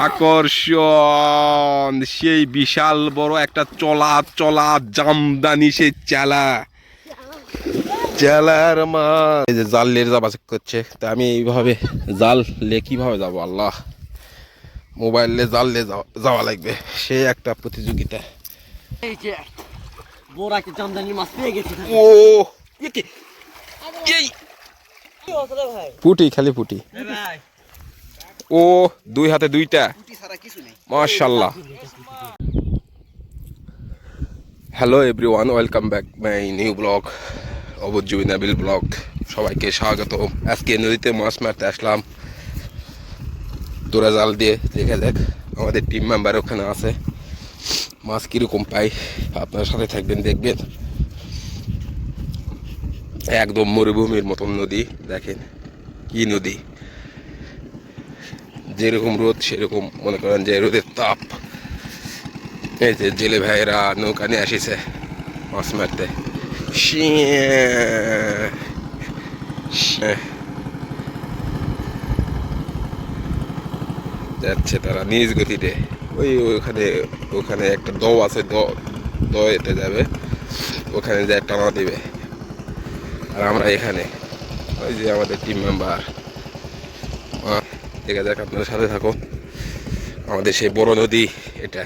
আকর্ষণ সেই বিশাল বড় একটা চলা চলা জামদানি সেই চেলার মাছ। এই যে জাল লের যাবা করছে, তা আমি এইভাবে জাল লে কিভাবে যাবো আল্লাহ, মোবাইল লে জাল লে যাওয়া লাগবে, সেই একটা প্রতিযোগিতা। এই যে বড় একটা জামদানি মাছ পেয়ে গেছি। ও এই পুটি, খালি পুটি। ও দুই হাতে দুইটা, মাশাআল্লাহ। Hello everyone, welcome back my new blog, অবুজুবিনাবিল ব্লগ। সবাইকে স্বাগত। আজকে নদীতে মাছ মারতে আসলাম তোরা জাল দিয়ে। দেখা যাক, আমাদের টিম মেম্বার ওখানে আছে, মাছ কীরকম পাই। আপনার সাথে থাকবেন, দেখবেন। একদম মরুভূমির মতন নদী, দেখেন কি নদী, যেরকম রোদ সেরকম মনে করেন যে রোদের তাপ। এই যে জেলে ভাইয়েরা নৌকা নিয়ে আসিছে মাছ মারতে, যাচ্ছে তারা নিজ গতিতে। ওখানে ওখানে একটা দো আছে, দোতে যাবে, ওখানে যায় টানা দিবে। আর আমরা এখানে, ওই যে আমাদের টিম মেম্বার। দেখা যাক, আপনার সাথে থাকুন। আমাদের সেই বড় নদী এটা।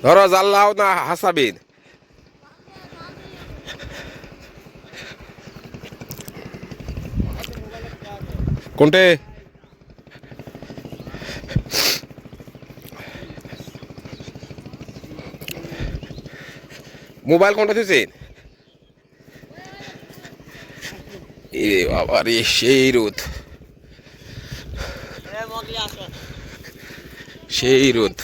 ধরো জাল্লাও না হাসাবিন। কোনটে মোবাইল কোনটা থুইছেন? এ বাবা রে, সেই রোদ, সেই রোদ।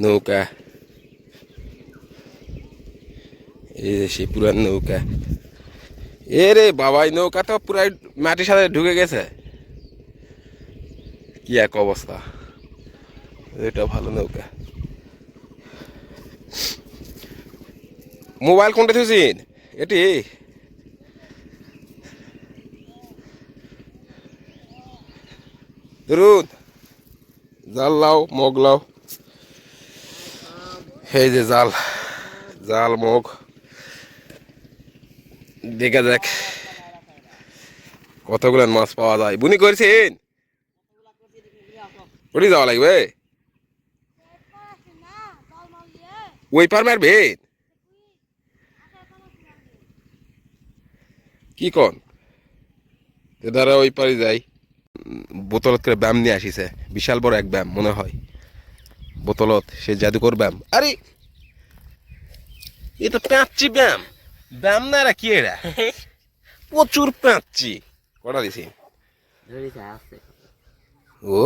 নৌকা, এই যে সেই পুরান নৌকা। এ রে বাবা, এই নৌকা তো পুরাই মাটির সাথে ঢুকে গেছে, কি এক অবস্থা। এটা ভালো নৌকা। মোবাইল কোনটা থুইছেন? এটি ধরুন, জাল লাও, মগ লাও। এই যে জাল, জাল মগ। দেখা যাক কতগুলো মাছ পাওয়া যায়। বুনি করছেন? ওটি যাওয়া লাগবে, ওই পার মারবেন কি কন? দাদা ওই পারে যাই। বোতলত করে ব্যায়াম নিয়ে আসিছে, বিশাল বড় এক ব্যায়াম মনে হয় বোতলত, সে জাদুকর ব্যায়াম। আরে এ তো প্যাঁচি ব্যায়াম, ব্যায়াম না এরা, কি এরা প্রচুর প্যাঁচি। কটা দিছি? ও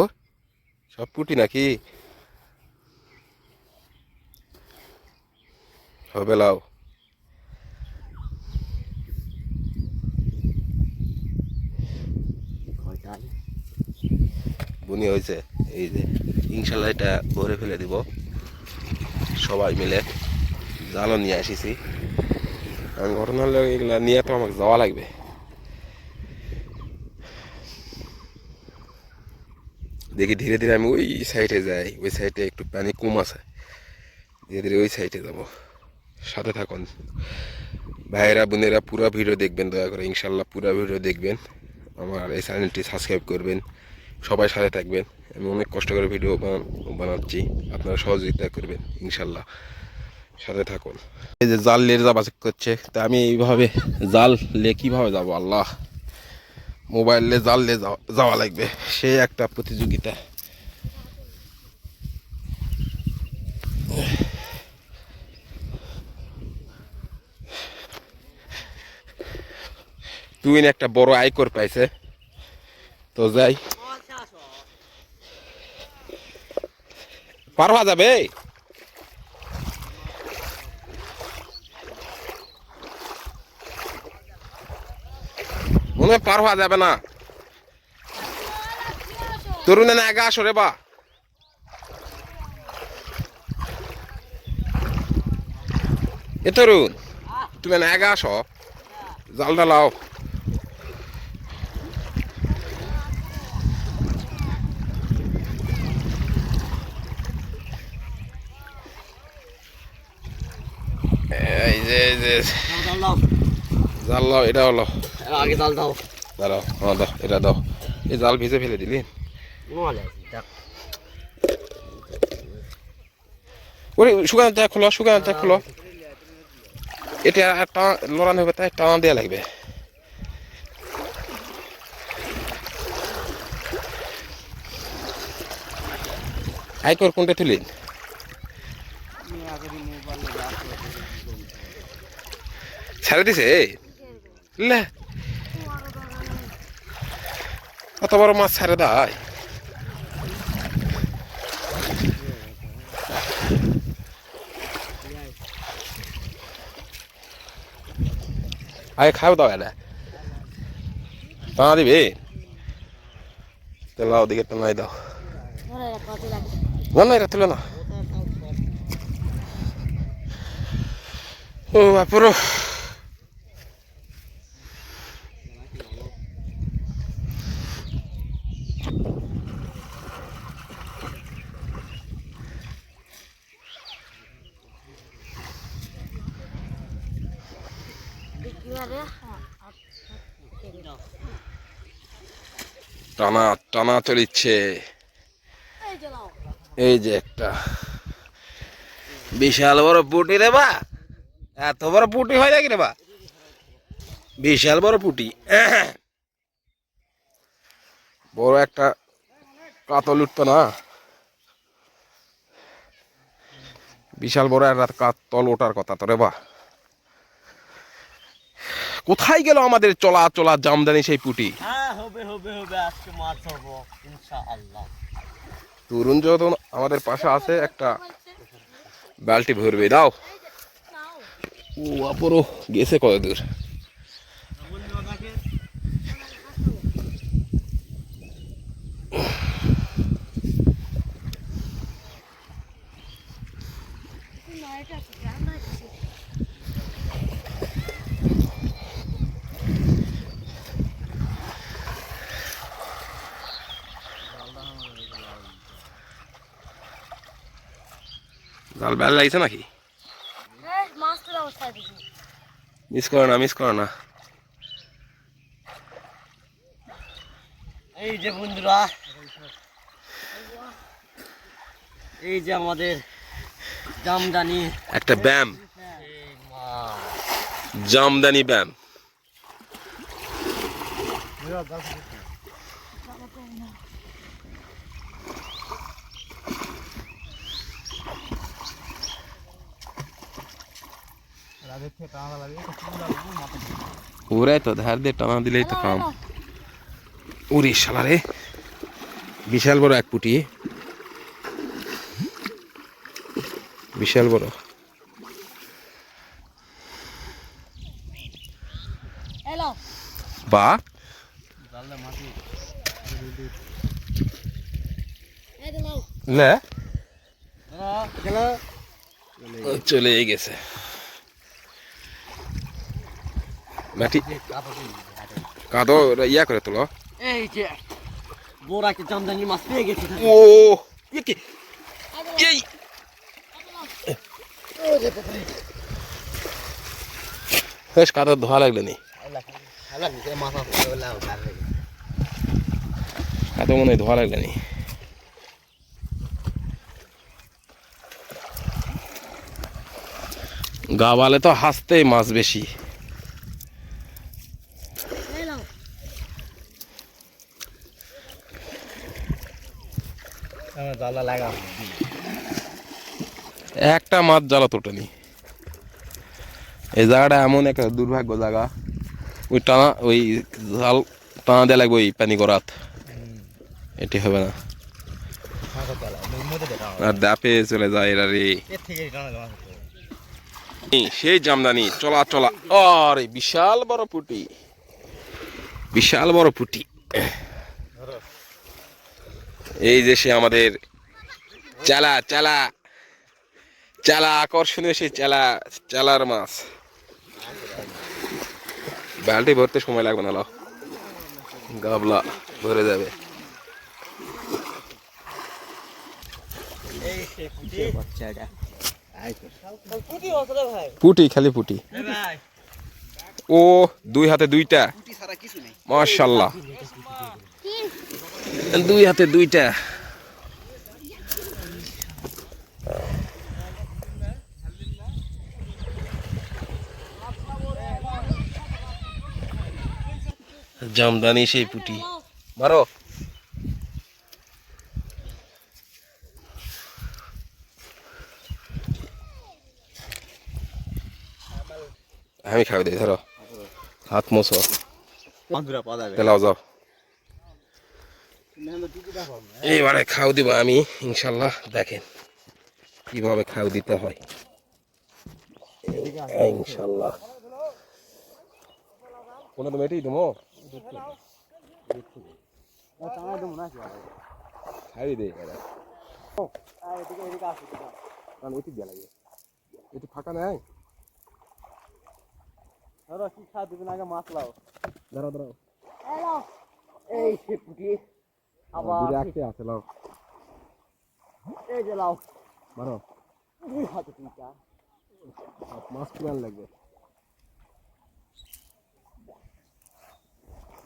সব পুটি নাকি? হবে লাও। বুনি হয়েছে, এই যে ইনশাল্লাহ এটা ভরে ফেলে দিব সবাই মিলে। জালও নিয়ে আসিছি আমি। ঘটনা হলো এগুলা নিয়ে তো আমাকে যাওয়া লাগবে। দেখি ধীরে ধীরে আমি ওই সাইডে যাই, ওই সাইডে একটু পানি কম আছে, ধীরে ধীরে ওই সাইডে যাবো। সাথে থাকুন ভাইয়েরা বোনেরা, পুরো ভিডিও দেখবেন দয়া করে, ইনশাল্লাহ পুরো ভিডিও দেখবেন। আমার এই চ্যানেলটি সাবস্ক্রাইব করবেন, সবাই সাথে থাকবেন। আমি অনেক কষ্ট করে ভিডিও বানাচ্ছি, আপনারা সহযোগিতা করবেন ইনশাল্লাহ, সাথে থাকুন। এই যে জাল লের যাবা করছে, তা আমি এইভাবে জাল লে কিভাবে যাবো আল্লাহ, মোবাইল লে জাল লে যাওয়া লাগবে, সেই একটা প্রতিযোগিতা। তুই একটা বড় আইকর পাইছে, তো যাই। পার হওয়া যাবে? মনে হয় পার হওয়া যাবে না। তরুণ না আগে আসো রে বা এ তরুণ তুমি না আগে আসো জালটা লাও এই যে দাও জাল লাও এটা হলো আগে দাও দাও দাঁড়াও হ্যাঁ দাও এটা দাও এই জাল ভিজে ফেলে দিলি ওরে শুকানো ত্যাগ খোলো এটা একটা লড়ানো হবে তাই টানা দেওয়া লাগবে আইকর কোনটা তুলি ছেড়ে দিছে লে কত বড় মাছ ছেড়ে দেয় আগে খাও দাও এটা টানা দিবে লাও দিকে টানাই দাও না এটা তুলে না ও বাপুরো টানা টানা চলিচ্ছে এই যে একটা বিশাল বড় পুটি রে বা এত বড় পুটি হয় নাকি রে বা বিশাল বড় পুটি বড় একটা কাতল উঠতো না বিশাল বড় একটা কাতল ওঠার কথা তো রে বা কোথায় গেল আমাদের চলা চলা জামদানি সেই পুটি হবে আজকে মাছ হবো ইনশাআল্লাহ তরুণ যখন আমাদের পাশে আছে একটা বালতি ভরবে দাও ও আপুরো গেছে কত দূর জাল বেল লাগছে নাকি মিস করো না এই যে বন্ধুরা এই যে আমাদের জামদানি একটা ব্যায়াম জামদানি ব্যায়াম ওরাই তো ধার দিয়ে টানা দিলেই তো কাম উড়ি শালা রে বিশাল বড় এক পুটি বিশাল বড় বা লে চলে গেছে মাটি কাদো ইয়া করে তোলো এই যে বোরাকে জামদানি মাছ পেয়ে গেছি ও কি এই বেশ কাদো ধোয়া লাগলো নি কাদো মনে হয় ধোয়া লাগলো নি গাওয়ালে তো হাসতেই মাছ বেশি একটা মাছ জ্বালা তোটেনি এই জায়গাটা এমন একটা দুর্ভাগ্য জায়গা ওই টানা ওই জাল টানা দেওয়া লাগবে ওই পানি গড়াত এটি হবে না আর দাপে চলে যায় এরা রে সেই জামদানি চলা চলা আরে বিশাল বড় পুটি এই যে সে আমাদের চালা চালা চালা, আকর্ষণীয় সেই চালা, চালার মাছ। বালতি ভরতে সময় লাগবে না, গাবলা ভরে যাবে। পুটি, খালি পুটি। ও 2 হাতে 2টা, মাশাআল্লাহ, 2 হাতে 2টা। জামদানি সেই পুটি, মারো। আমি খাওয়া দিই, ধরো হাত মোছো, তেলাও যাও। এইবারে খাও দিব আমি ইনশাল্লাহ। দেখেন কিভাবে খাও দিতে হয় ইনশাল্লাহ। কোনো তুমি এটাই দেবো, খাই দে এটি দিয়ে লাগে, এটি ফাঁকা নাই। শিক্ষা দিবেন আগে মাছ লাও। দাঁড়াও দাঁড়াও, এই সে পুটি আবার আছে লাও, এই যে লাও মারো। 2 হাতে 2টা মাছ কিমান লাগবে।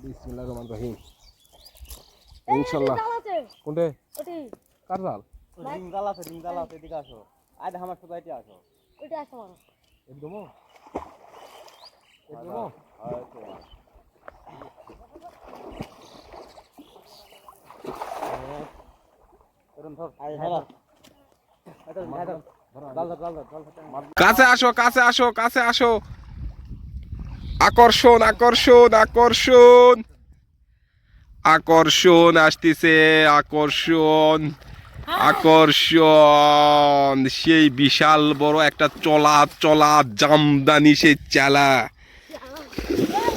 বিসমিল্লাহির রহমানির রহিম। ইনশাআল্লাহ। কোনটা ওটি কার জাল? ডিম জাল আছে এদিকে আসো। আজ আমার সাথে আইতে আসো। ওটা আসো মারো। একদম কাছে আসো, কাছে আসো, কাছে আসো। আকর্ষণ আকর্ষণ আকর্ষণ আকর্ষণ আসতেছে, আকর্ষণ আকর্ষণ। সেই বিশাল বড় একটা চলা চলা জামদানি সেই চালা,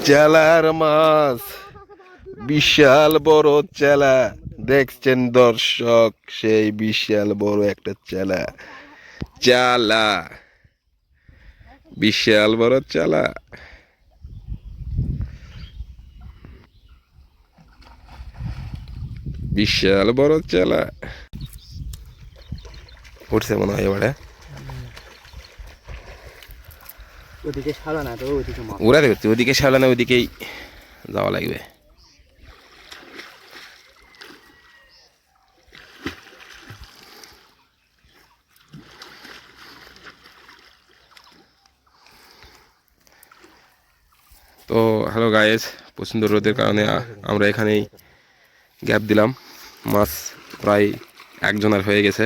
চালার মাছ, বিশাল বড় চালা। দেখছেন দর্শক, সেই বিশাল বড় একটা চালা, চালা, বিশাল বড় চালা। বিশাল বড় চালা উঠছে মনে হয় এবারে। ওদিকে শালা না তো ওদিকে মাছ। ওরা দেখছে ওদিকে শালা না, ওদিকেই যাওয়া লাগবে। তো হ্যালো গাইস, প্রচণ্ড রোদের কারণে আমরা এখানেই গ্যাপ দিলাম। মাছ প্রায় 1 জনের হয়ে গেছে।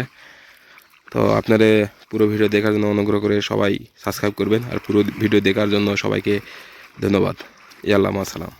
তো আপনারা পুরো ভিডিও দেখার জন্য অনুগ্রহ করে সবাই সাবস্ক্রাইব করবেন, আর পুরো ভিডিও দেখার জন্য সবাইকে ধন্যবাদ। ইয়াল্লাহ, আসসালাম।